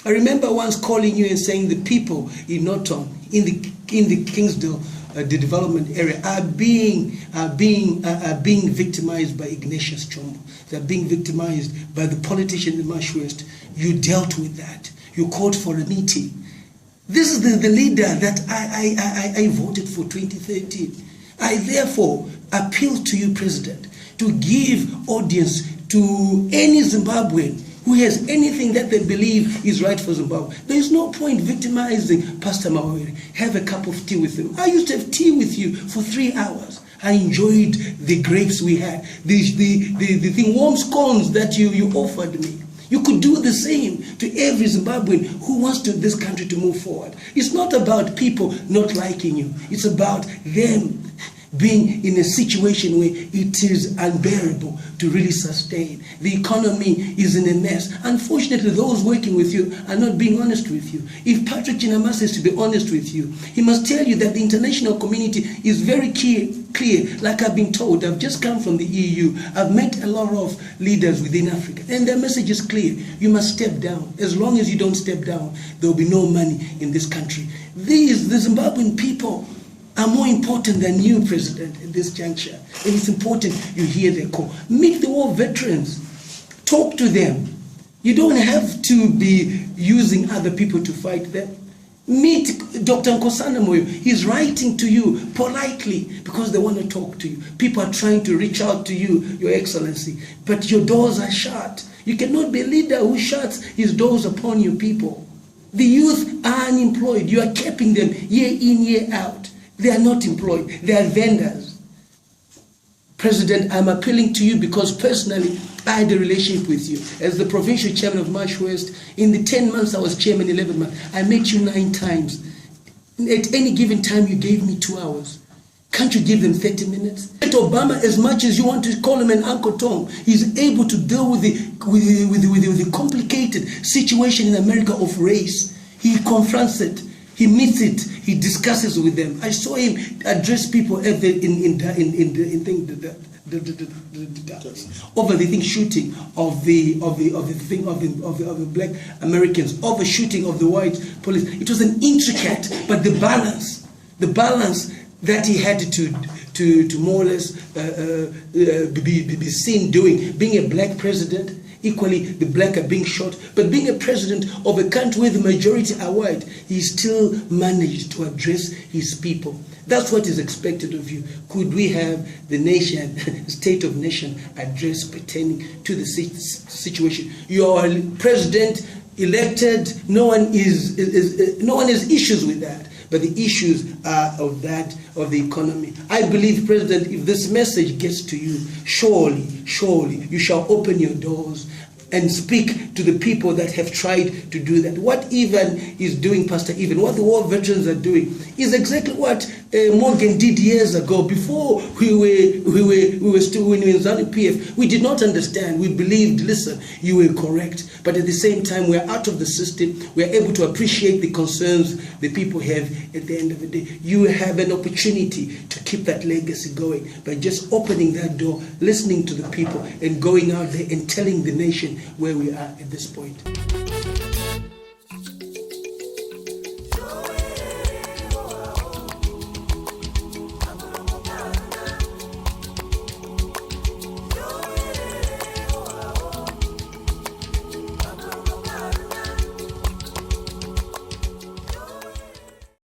I remember once calling you and saying the people in Norton, in the Kingsdale, the development area, are being victimized by Ignatius Chombo. They're being victimized by the politicians in Mashonaland West. You dealt with that. You called for a meeting. This is the leader that I voted for 2013. I therefore appeal to you, President, to give audience to any Zimbabwean who has anything that they believe is right for Zimbabwe. There is no point victimizing Pastor Mawere. Have a cup of tea with him. I used to have tea with you for 3 hours. I enjoyed the grapes we had, the warm scones that you offered me. You could do the same to every Zimbabwean who wants this country to move forward. It's not about people not liking you. It's about them being in a situation where it is unbearable to really sustain. The economy is in a mess. Unfortunately, those working with you are not being honest with you. If Patrick Chinamasa is to be honest with you, he must tell you that the international community is very clear. Like I've been told, I've just come from the EU. I've met a lot of leaders within Africa, and their message is clear. You must step down. As long as you don't step down, there will be no money in this country. The Zimbabwean people are more important than you, President, at this juncture. And it's important you hear their call. Meet the war veterans. Talk to them. You don't have to be using other people to fight them. Meet Dr. Nkosana Moyo. He's writing to you politely because they want to talk to you. People are trying to reach out to you, Your Excellency, but your doors are shut. You cannot be a leader who shuts his doors upon your people. The youth are unemployed. You are keeping them year in, year out. They are not employed. They are vendors. President, I'm appealing to you because personally, I had a relationship with you. As the provincial chairman of Mashonaland West, in the 10 months I was chairman, 11 months, I met you 9 times. At any given time, you gave me 2 hours. Can't you give them 30 minutes? At Obama, as much as you want to call him an Uncle Tom, he's able to deal with the complicated situation in America of race. He confronts it. He meets it. He discusses with them. I saw him address people at over the shooting of the black Americans, over shooting of the white police. It was an intricate, but the balance that he had to more or less be seen doing, being a black president. Equally, the black are being shot, but being a president of a country where the majority are white, he still managed to address his people. That's what is expected of you. Could we have the nation, state of nation, address pertaining to the situation? You are president elected. No one has issues with that. But the issues are of the economy. I believe, President, if this message gets to you, surely you shall open your doors and speak to the people that have tried to do that. What Ivan is doing, Pastor Ivan, what the war veterans are doing, is exactly what Morgan did years ago. Before we were still in Zanu PF, we did not understand. We believed, listen, you were correct. But at the same time, we're out of the system. We're able to appreciate the concerns the people have at the end of the day. You have an opportunity to keep that legacy going by just opening that door, listening to the people, and going out there and telling the nation where we are at this point.